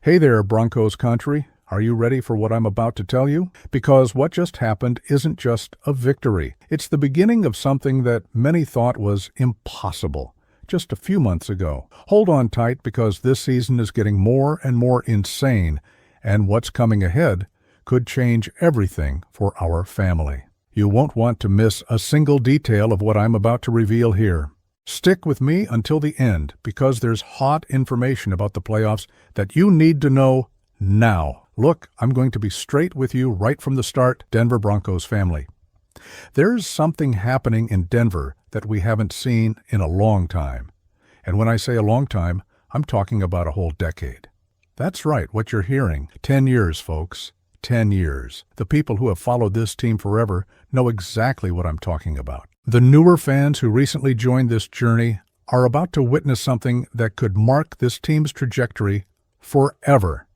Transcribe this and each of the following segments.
Hey there, Broncos country. Are you ready for what I'm about to tell you? Because what just happened isn't just a victory. It's the beginning of something that many thought was impossible just a few months ago. Hold on tight because this season is getting more and more insane, and what's coming ahead could change everything for our family. You won't want to miss a single detail of what I'm about to reveal here. Stick with me until the end because there's hot information about the playoffs that you need to know now. Look, I'm going to be straight with you right from the start, Denver Broncos family. There's something happening in Denver that we haven't seen in a long time. And when I say a long time, I'm talking about a whole decade. That's right, what you're hearing. 10 years, folks. 10 years. The people who have followed this team forever know exactly what I'm talking about. The newer fans who recently joined this journey are about to witness something that could mark this team's trajectory forever.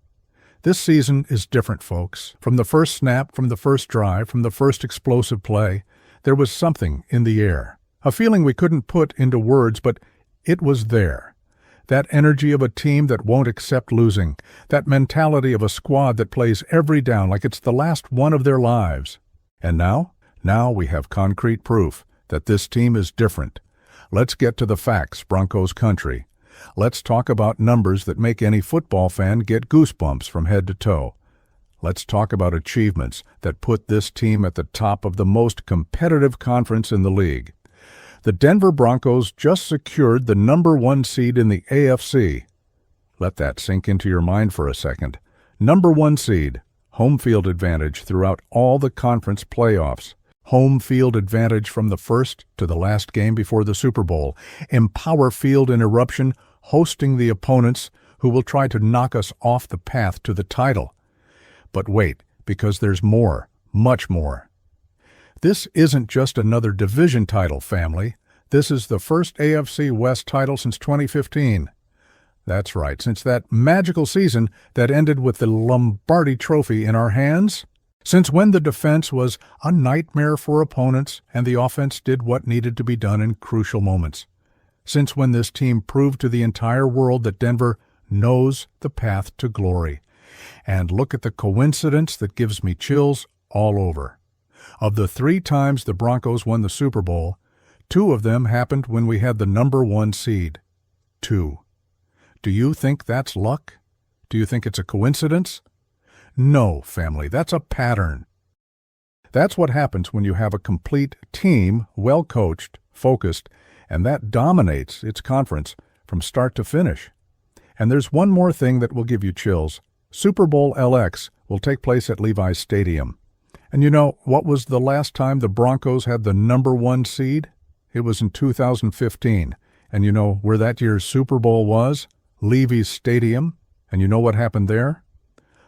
This season is different, folks. From the first snap, from the first drive, from the first explosive play, there was something in the air. A feeling we couldn't put into words, but it was there. That energy of a team that won't accept losing. That mentality of a squad that plays every down like it's the last one of their lives. And now we have concrete proof that this team is different. Let's get to the facts, Broncos country. Let's talk about numbers that make any football fan get goosebumps from head to toe. Let's talk about achievements that put this team at the top of the most competitive conference in the league. The Denver Broncos just secured the #1 seed in the AFC. Let that sink into your mind for a second. #1 seed, home field advantage throughout all the conference playoffs. Home field advantage from the first to the last game before the Super Bowl. Empower field interruption, hosting the opponents who will try to knock us off the path to the title. But wait, because there's more, much more. This isn't just another division title, family. This is the first AFC West title since 2015. That's right, since that magical season that ended with the Lombardi Trophy in our hands. Since when the defense was a nightmare for opponents and the offense did what needed to be done in crucial moments. Since when this team proved to the entire world that Denver knows the path to glory. And look at the coincidence that gives me chills all over. Of the 3 times the Broncos won the Super Bowl, 2 of them happened when we had the #1 seed. 2. Do you think that's luck? Do you think it's a coincidence? No, family, that's a pattern. That's what happens when you have a complete team, well-coached, focused, and that dominates its conference from start to finish. And there's one more thing that will give you chills. Super Bowl LX will take place at Levi's Stadium. And you know, what was the last time the Broncos had the #1 seed? It was in 2015. And you know where that year's Super Bowl was? Levi's Stadium. And you know what happened there?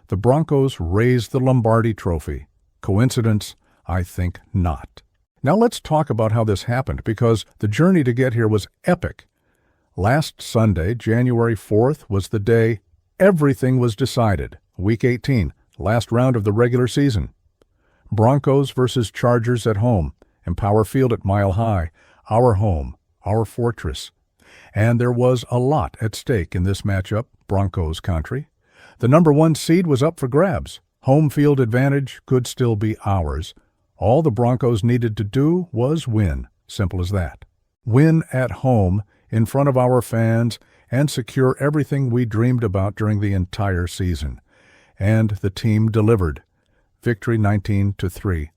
The Broncos raised the Lombardi Trophy. Coincidence? I think not. Now let's talk about how this happened, because the journey to get here was epic. Last Sunday, January 4th, was the day everything was decided. Week 18, last round of the regular season. Broncos versus Chargers at home. Empower Field at Mile High. Our home, our fortress. And there was a lot at stake in this matchup, Broncos country. The #1 seed was up for grabs. Home field advantage could still be ours. All the Broncos needed to do was win. Simple as that. Win at home, in front of our fans, and secure everything we dreamed about during the entire season. And the team delivered. Victory 19-3.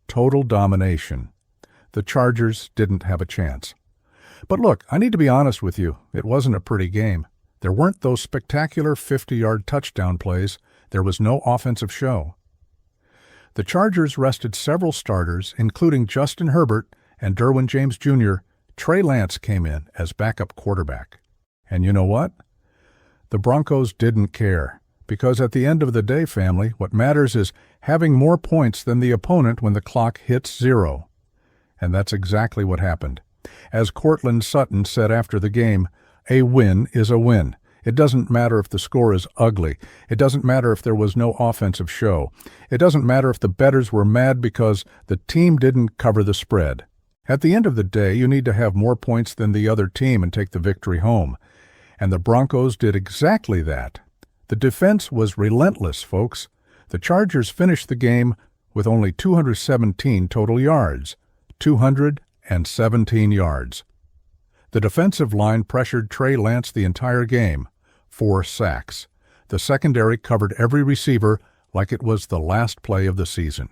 Total domination. The Chargers didn't have a chance. But look, I need to be honest with you. It wasn't a pretty game. There weren't those spectacular 50-yard touchdown plays. There was no offensive show. The Chargers rested several starters, including Justin Herbert and Derwin James Jr. Trey Lance came in as backup quarterback. And you know what? The Broncos didn't care, because at the end of the day, family, what matters is having more points than the opponent when the clock hits 0. And that's exactly what happened. As Courtland Sutton said after the game, a win is a win. It doesn't matter if the score is ugly. It doesn't matter if there was no offensive show. It doesn't matter if the bettors were mad because the team didn't cover the spread. At the end of the day, you need to have more points than the other team and take the victory home. And the Broncos did exactly that. The defense was relentless, folks. The Chargers finished the game with only 217 total yards. 217 yards. The defensive line pressured Trey Lance the entire game. 4 sacks. The secondary covered every receiver like it was the last play of the season.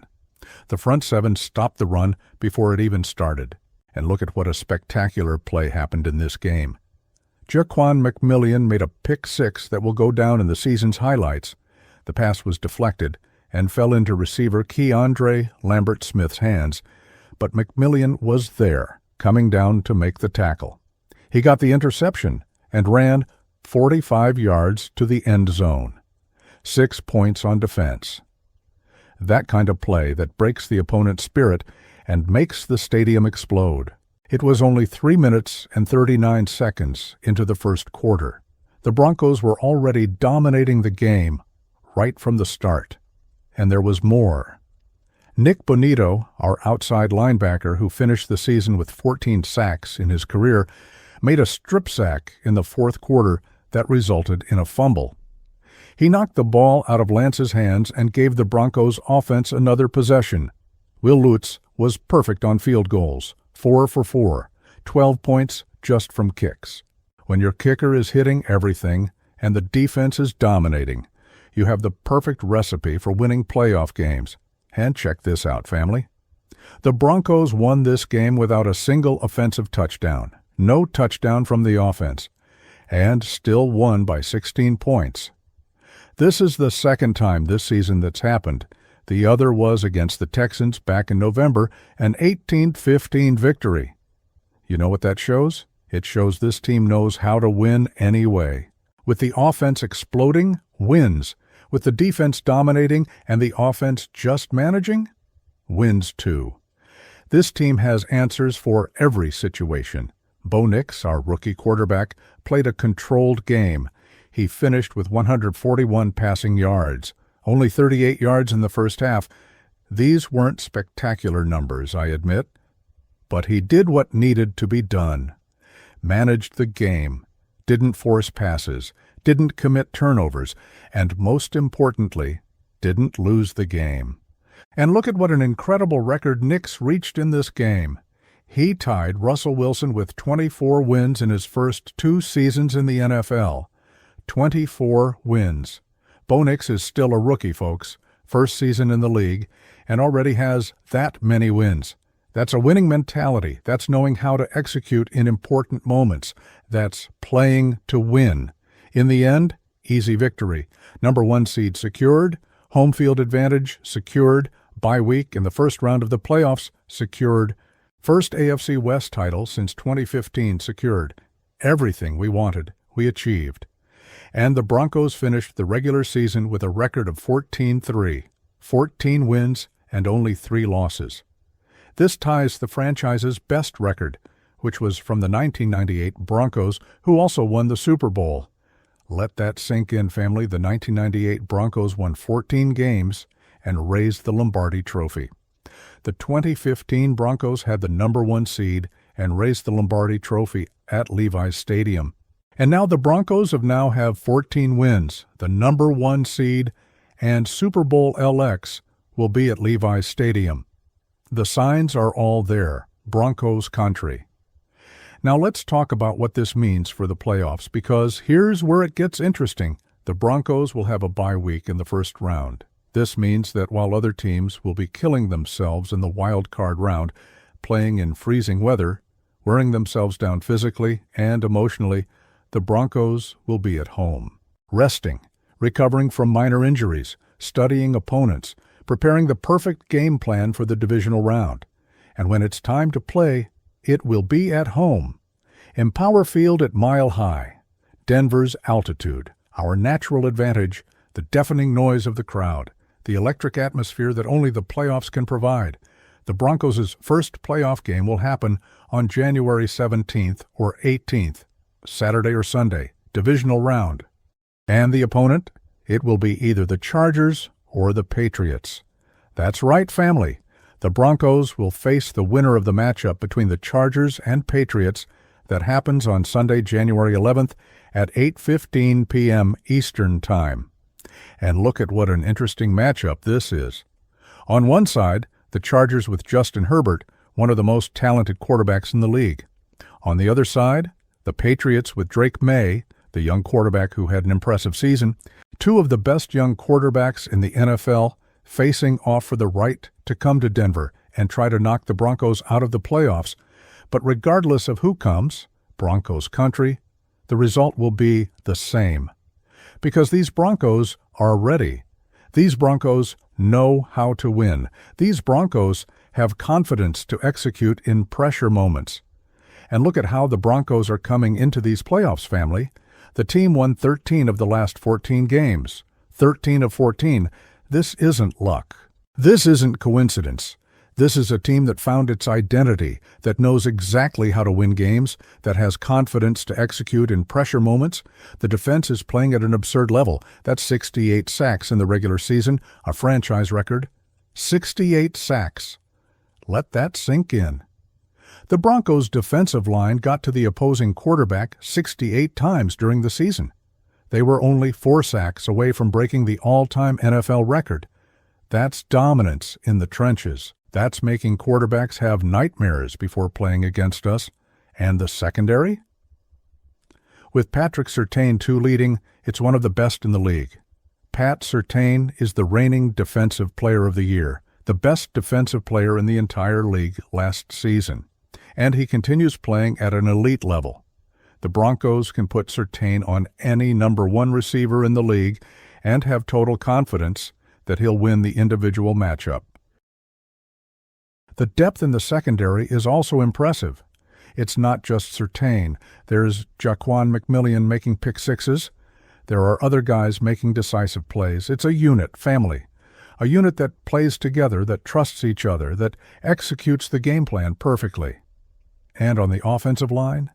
The front seven stopped the run before it even started. And look at what a spectacular play happened in this game. Jaquan McMillian made a pick six that will go down in the season's highlights. The pass was deflected and fell into receiver Keandre Lambert-Smith's hands, but McMillian was there, coming down to make the tackle. He got the interception and ran 45 yards to the end zone. 6 points on defense. That kind of play that breaks the opponent's spirit and makes the stadium explode. It was only 3 minutes and 39 seconds into the first quarter. The Broncos were already dominating the game right from the start. And there was more. Nick Bonito, our outside linebacker who finished the season with 14 sacks in his career, made a strip sack in the fourth quarter that resulted in a fumble. He knocked the ball out of Lance's hands and gave the Broncos offense another possession. Will Lutz was perfect on field goals, 4 for 4, 12 points just from kicks. When your kicker is hitting everything and the defense is dominating, you have the perfect recipe for winning playoff games. And check this out, family. The Broncos won this game without a single offensive touchdown. No touchdown from the offense. And still won by 16 points. This is the second time this season that's happened. The other was against the Texans back in November, an 18-15 victory. You know what that shows? It shows this team knows how to win anyway. With the offense exploding, wins. With the defense dominating and the offense just managing, wins too. This team has answers for every situation. Bo Nix, our rookie quarterback, played a controlled game. He finished with 141 passing yards, only 38 yards in the first half. These weren't spectacular numbers, I admit, but he did what needed to be done. Managed the game, didn't force passes, didn't commit turnovers, and most importantly, didn't lose the game. And look at what an incredible record Nix reached in this game. He tied Russell Wilson with 24 wins in his first 2 seasons in the NFL. 24 wins. Bo Nix is still a rookie, folks, first season in the league, and already has that many wins. That's a winning mentality. That's knowing how to execute in important moments. That's playing to win. In the end, easy victory. Number 1 seed secured, home field advantage secured, bye week in the first round of the playoffs secured, first AFC West title since 2015 secured. Everything we wanted, we achieved. And the Broncos finished the regular season with a record of 14-3, 14 wins and only 3 losses. This ties the franchise's best record, which was from the 1998 Broncos, who also won the Super Bowl. Let that sink in, family. The 1998 Broncos won 14 games and raised the Lombardi Trophy. The 2015 Broncos had the number 1 seed and raised the Lombardi Trophy at Levi's Stadium. And now the Broncos now have 14 wins, the number 1 seed, and Super Bowl LX will be at Levi's Stadium. The signs are all there. Broncos country. Now let's talk about what this means for the playoffs, because here's where it gets interesting. The Broncos will have a bye week in the first round. This means that while other teams will be killing themselves in the wild card round, playing in freezing weather, wearing themselves down physically and emotionally, the Broncos will be at home, resting, recovering from minor injuries, studying opponents, preparing the perfect game plan for the divisional round. And when it's time to play, it will be at home. Empower Field at Mile High, Denver's altitude, our natural advantage, the deafening noise of the crowd, the electric atmosphere that only the playoffs can provide. The Broncos' first playoff game will happen on January 17th or 18th, Saturday or Sunday, divisional round. And the opponent? It will be either the Chargers or the Patriots. That's right, family. The Broncos will face the winner of the matchup between the Chargers and Patriots that happens on Sunday, January 11th at 8:15 p.m. Eastern Time. And look at what an interesting matchup this is. On one side, the Chargers with Justin Herbert, one of the most talented quarterbacks in the league. On the other side, the Patriots with Drake May, the young quarterback who had an impressive season, two of the best young quarterbacks in the NFL, facing off for the right to come to Denver and try to knock the Broncos out of the playoffs. But regardless of who comes, Broncos country, the result will be the same. Because these Broncos are ready. These Broncos know how to win. These Broncos have confidence to execute in pressure moments. And look at how the Broncos are coming into these playoffs, family. The team won 13 of the last 14 games. 13 of 14. This isn't luck. This isn't coincidence. This is a team that found its identity, that knows exactly how to win games, that has confidence to execute in pressure moments. The defense is playing at an absurd level. That's 68 sacks in the regular season, a franchise record. 68 sacks. Let that sink in. The Broncos' defensive line got to the opposing quarterback 68 times during the season. They were only 4 sacks away from breaking the all-time NFL record. That's dominance in the trenches. That's making quarterbacks have nightmares before playing against us. And the secondary? With Patrick Surtain leading, it's one of the best in the league. Pat Surtain is the reigning Defensive Player of the Year, the best defensive player in the entire league last season. And he continues playing at an elite level. The Broncos can put Surtain on any number 1 receiver in the league and have total confidence that he'll win the individual matchup. The depth in the secondary is also impressive. It's not just Surtain. There's Jaquan McMillian making pick sixes. There are other guys making decisive plays. It's a unit, family. A unit that plays together, that trusts each other, that executes the game plan perfectly. And on the offensive line?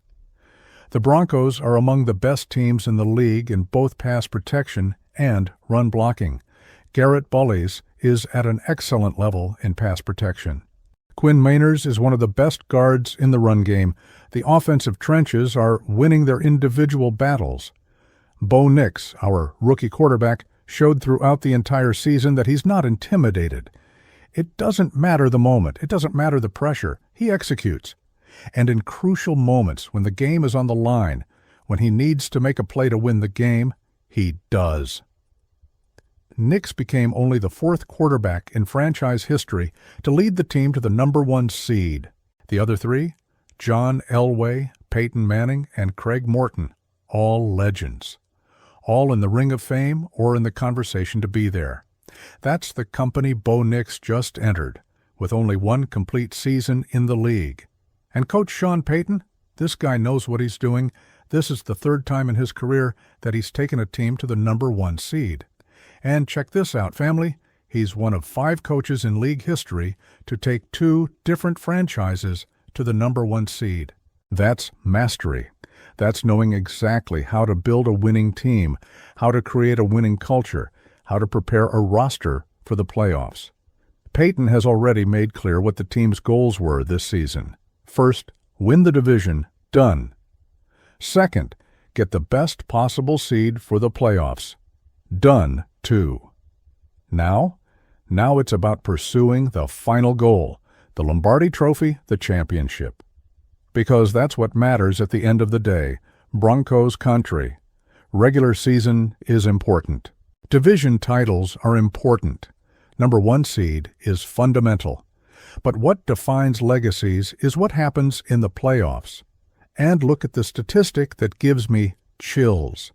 The Broncos are among the best teams in the league in both pass protection and run blocking. Garrett Bullies is at an excellent level in pass protection. Quinn Meinerz is one of the best guards in the run game. The offensive trenches are winning their individual battles. Bo Nix, our rookie quarterback, showed throughout the entire season that he's not intimidated. It doesn't matter the moment. It doesn't matter the pressure. He executes. And in crucial moments, when the game is on the line, when he needs to make a play to win the game, he does. Nix became only the 4th quarterback in franchise history to lead the team to the number 1 seed. The other 3, John Elway, Peyton Manning, and Craig Morton, all legends. All in the Ring of Fame or in the conversation to be there. That's the company Bo Nix just entered, with only 1 complete season in the league. And Coach Sean Payton, this guy knows what he's doing. This is the 3rd time in his career that he's taken a team to the number 1 seed. And check this out, family. He's one of 5 coaches in league history to take 2 different franchises to the number 1 seed. That's mastery. That's knowing exactly how to build a winning team, how to create a winning culture, how to prepare a roster for the playoffs. Payton has already made clear what the team's goals were this season. First, win the division. Done. Second, get the best possible seed for the playoffs. Done, too. Now it's about pursuing the final goal, the Lombardi Trophy, the championship. Because that's what matters at the end of the day. Broncos country. Regular season is important. Division titles are important. Number 1 seed is fundamental. But what defines legacies is what happens in the playoffs. And look at the statistic that gives me chills.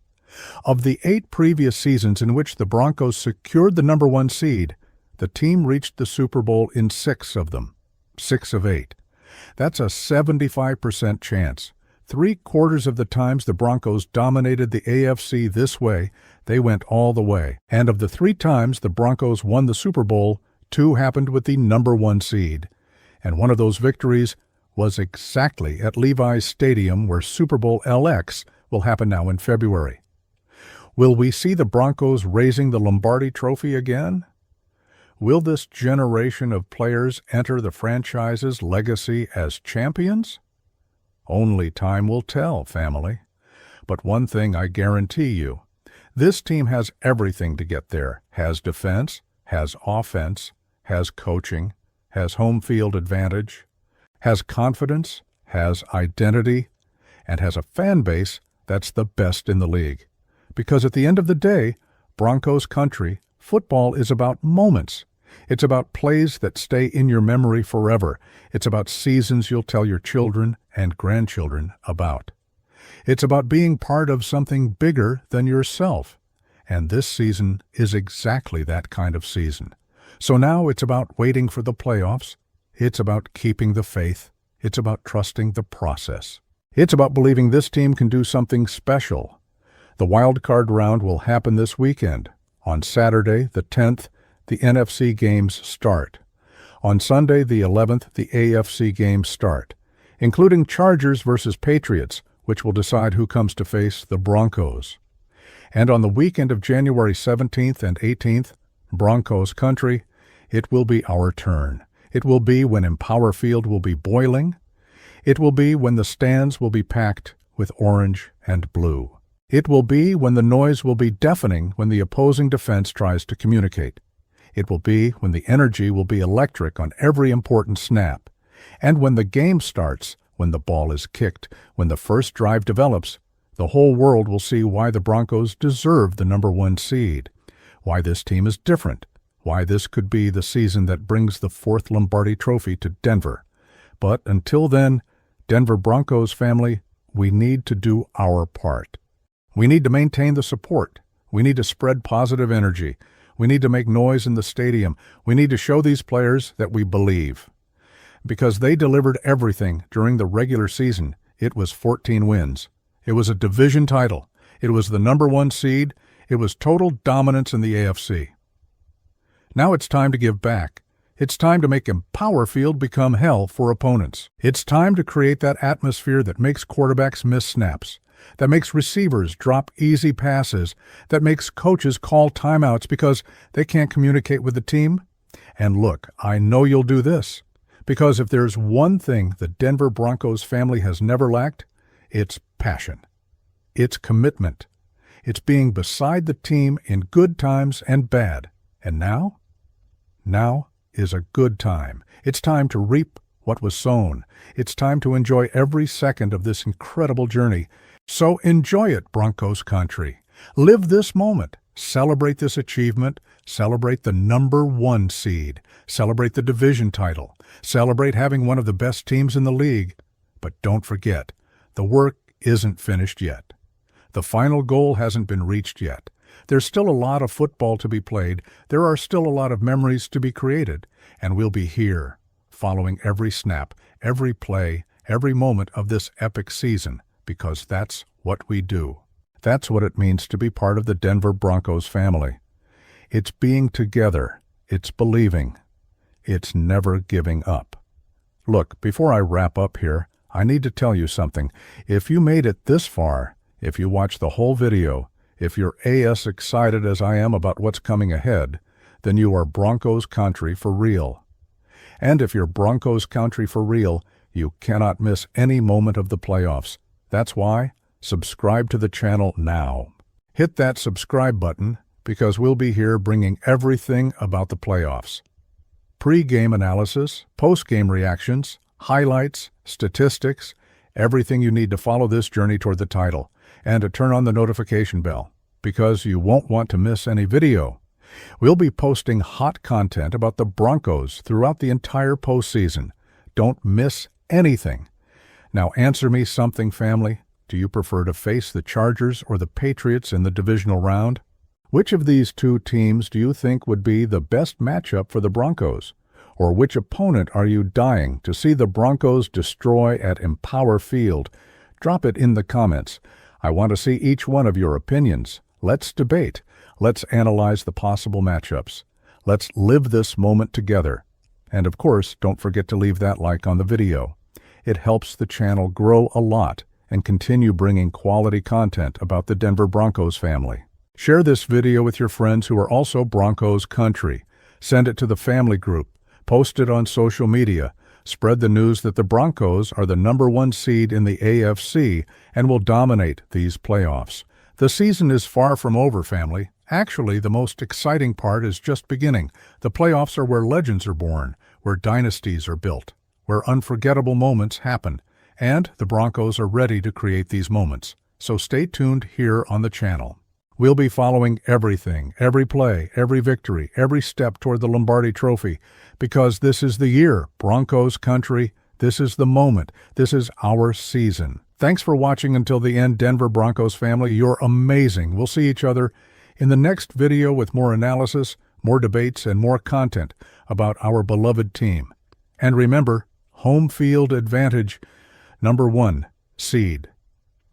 Of the 8 previous seasons in which the Broncos secured the number 1 seed, the team reached the Super Bowl in 6 of them. 6 of 8. That's a 75% chance. 3/4 of the times the Broncos dominated the AFC this way, they went all the way. And of the 3 times the Broncos won the Super Bowl, 2 happened with the number 1 seed. And one of those victories was exactly at Levi's Stadium, where Super Bowl LX will happen now in February. Will we see the Broncos raising the Lombardi Trophy again? Will this generation of players enter the franchise's legacy as champions? Only time will tell, family. But one thing I guarantee you, This team has everything to get there. Has defense, has offense, has coaching, has home field advantage, has confidence, has identity, and has a fan base that's the best in the league. Because at the end of the day, Broncos country, football is about moments. It's about plays that stay in your memory forever. It's about seasons you'll tell your children and grandchildren about. It's about being part of something bigger than yourself. And this season is exactly that kind of season. So now it's about waiting for the playoffs. It's about keeping the faith. It's about trusting the process. It's about believing this team can do something special. The wild card round will happen this weekend. On Saturday, the 10th, the NFC games start. On Sunday, the 11th, the AFC games start, including Chargers versus Patriots, which will decide who comes to face the Broncos. And on the weekend of January 17th and 18th, Broncos country, it will be our turn. It will be when Empower Field will be boiling. It will be when the stands will be packed with orange and blue. It will be when the noise will be deafening when the opposing defense tries to communicate. It will be when the energy will be electric on every important snap. And when the game starts, when the ball is kicked, when the first drive develops, the whole world will see why the Broncos deserve the number 1 seed, why this team is different, why this could be the season that brings the 4th Lombardi Trophy to Denver. But until then, Denver Broncos family, we need to do our part. We need to maintain the support. We need to spread positive energy. We need to make noise in the stadium. We need to show these players that we believe. Because they delivered everything during the regular season. It was 14 wins. It was a division title. It was the number 1 seed. It was total dominance in the AFC. Now it's time to give back. It's time to make Empower Field become hell for opponents. It's time to create that atmosphere that makes quarterbacks miss snaps, that makes receivers drop easy passes, that makes coaches call timeouts because they can't communicate with the team. And look, I know you'll do this, because if there's one thing the Denver Broncos family has never lacked, it's passion. It's commitment. It's being beside the team in good times and bad. And now? Now is a good time. It's time to reap what was sown. It's time to enjoy every second of this incredible journey. So enjoy it, Broncos country. Live this moment. Celebrate this achievement. Celebrate the number 1 seed. Celebrate the division title. Celebrate having one of the best teams in the league. But don't forget, the work isn't finished yet. The final goal hasn't been reached yet. There's still a lot of football to be played. There are still a lot of memories to be created. And we'll be here, following every snap, every play, every moment of this epic season, because that's what we do. That's what it means to be part of the Denver Broncos family. It's being together. It's believing. It's never giving up. Look, before I wrap up here, I need to tell you something. If you made it this far, if you watched the whole video, if you're as excited as I am about what's coming ahead, then you are Broncos country for real. And if you're Broncos country for real, you cannot miss any moment of the playoffs. That's why, subscribe to the channel now. Hit that subscribe button because we'll be here bringing everything about the playoffs. Pre-game analysis, post-game reactions, highlights, statistics, everything you need to follow this journey toward the title, and to turn on the notification bell, because you won't want to miss any video. We'll be posting hot content about the Broncos throughout the entire postseason. Don't miss anything. Now answer me something, family. Do you prefer to face the Chargers or the Patriots in the divisional round? Which of these two teams do you think would be the best matchup for the Broncos? Or which opponent are you dying to see the Broncos destroy at Empower Field? Drop it in the comments. I want to see each one of your opinions. Let's debate. Let's analyze the possible matchups. Let's live this moment together. And of course, don't forget to leave that like on the video. It helps the channel grow a lot and continue bringing quality content about the Denver Broncos family. Share this video with your friends who are also Broncos country. Send it to the family group. Post it on social media. Spread the news that the Broncos are the number 1 seed in the AFC and will dominate these playoffs. The season is far from over, family. Actually, the most exciting part is just beginning. The playoffs are where legends are born, where dynasties are built, where unforgettable moments happen. And the Broncos are ready to create these moments. So stay tuned here on the channel. We'll be following everything, every play, every victory, every step toward the Lombardi Trophy, because this is the year, Broncos country. This is the moment. This is our season. Thanks for watching until the end, Denver Broncos family. You're amazing. We'll see each other in the next video with more analysis, more debates, and more content about our beloved team. And remember, home field advantage, #1 seed.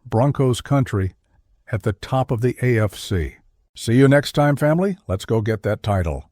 Broncos country at the top of the AFC. See you next time, family. Let's go get that title.